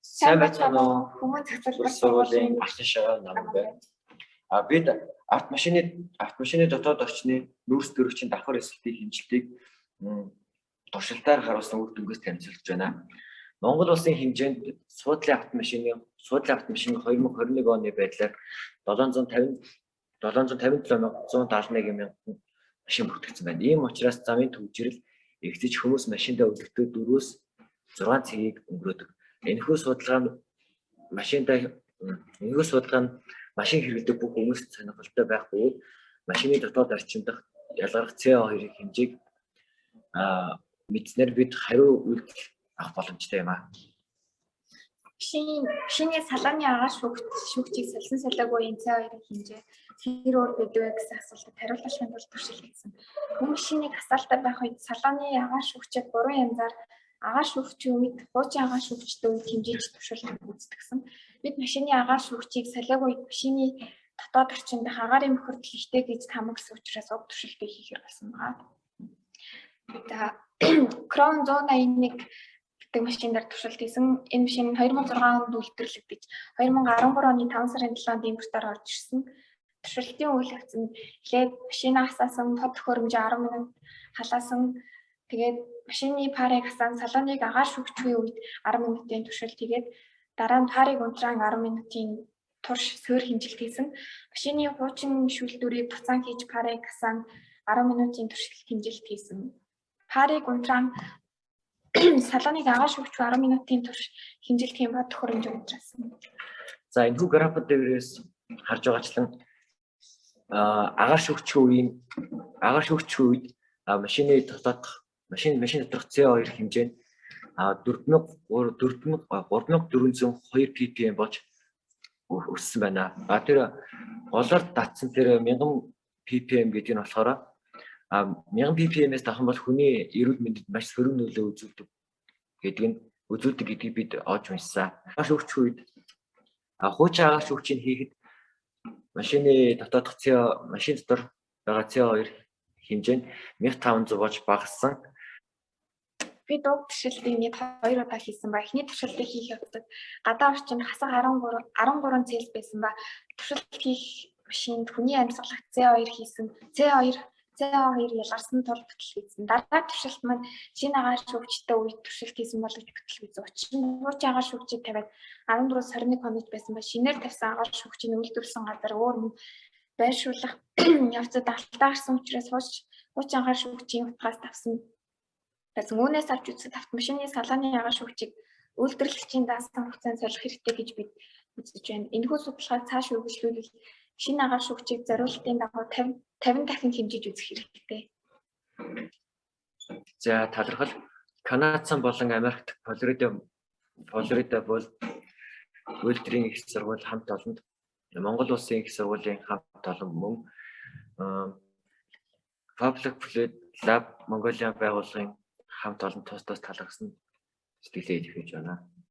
Сайн байцгаана уу? Хүмүүс захиалгын сургуулийн багшийн шагаа нам байна. Бид автомашины дотоод орчны нүүрс төрөгчийн давхар эсэлтийн хэмжилтийг туршилтаар харуулсан үр дүнгээс танилцуулж байна. Монгол улсын хэмжээнд суудлын автомашины 2021 оны байдлаар 757,171 машин бүртгэгдсэн байна. Ийм учраас замын төвжирэл ихсэж хүмүүс машиндаа өдөртөө 4-6 цагийг өнгөрөөдөг. Энэхүү судалгаа нь машин хэрэглэдэг бүх хүмүүст сонирхолтой байх бөгөөд машины дотоод орчинд дах ялгарх CO2-ийн хэмжээг мэдснээр бид хариу үйлдэл авах боломжтой юм аа. Шинэ салааны агаар шүүгчийг салсан солиогүй CO2-ийн хэмжээ хэр өөр байдаг вэ гэсэн асуултад хариулахын тулд туршилтсан. Хүмүүс шинийг асаалтаа байх үед салааны агаар шүүгчийг 3 янзаар агаар шүүгчийн үед хуучин агаар шүүгчтэй үед хэмжиж туршилт үздэг. Бид машины агаар шүүгчийг солиогүй машины дотоод орчинд дах агаарын бохирдол ихтэй гэж хамагсан учраас уг туршилтыг хийхээр болсон байна. Крон 181 гэдэг машинаар туршилт хийсэн. Энэ машин 2006 онд үйлдвэрлэгдэж 2013 оны 5 сарын 7-нд импортоор орж ирсэн. Туршилтын үйл явц нь эхлээд машинаа асаасан, тод төхөөрөмж 10 минут халаасан. Тэгээд машины парыг асаан салоныг агаар шүүгчийн үед 10 минутын туршилт хийгээд дараа нь парыг унтраан 10 минутын турш суур хэмжилт хийсэн. Машины хуучин шүүлтүүрийг буцаан хийж парыг асаан 10 минутын туршилт хэмжилт хийсэн. Парыг унтраан салоныг агаар шүүгч 10 минутын турш хэмжилт хийм бод төхөөрөмж унтраасан. За энэ график дээрээс харж байгаачлан агаар шүүгчийн үед машины доторх CO2 хэмжээ нь 3402 ppm болж өссөн байна. Тэр голоор татсан тэр 1000 ppm гэдэг нь болохоор 1000 ppm-ээс дахин бол хүний эрүүл мэндэд маш сөрөг нөлөө үзүүлдэг гэдгийг бид олж уншсан. Агаар шүүгчийн үед хуучин агаар шүүгчийг хийхэд машин дотор байгаа CO2 хэмжээ нь 1500 болж багассан. Бид уг туршилтыг нийт 2 удаа хийсэн ба эхний туршилтыг хийх явцад гадаа орчинд хасах 13 Цельс байсан ба туршилт хийх машинд хүний амьсгалах CO2 ялгарсан тул бүтлгийсэн. Дараа туршилт маань шинэ агаар шүүгчтэй үед туршилт хийсэн болгож бүтлгийсэн. Учир нь хуучин агаар шүүгчийг тавиад 14-с 21 хоног байсан ба шинээр тавьсан агаар шүүгчийг үйлдвэрлэсэн газар өөр байршуулах явцад алдаа гарсан учраас хуучин агаар шүүгчийн утгаас тавсан. Үүнээс авч үзэхэд автомашины салааны агаар шүүгчийг үйлдвэрлэгчийн даасан хугацаанд солих хэрэгтэй гэж бид үзэж байна. Энэхүү судалгааг цааш үргэлжлүүлэх шинэ агаар шүүгчийг зориулалтын дагуу 50 дахин хэмжиж үзэх хэрэгтэй. За талархал Канадсан болон Америкт Флорида бол үйлдвэрийн их сургууль хамт олонд Монгол улсын их сургуулийн хамт олон мөн Public Fluid Lab Mongolia байгууллагын хамт олон тус талархсан сэтгэлээ илэрхийлж байна.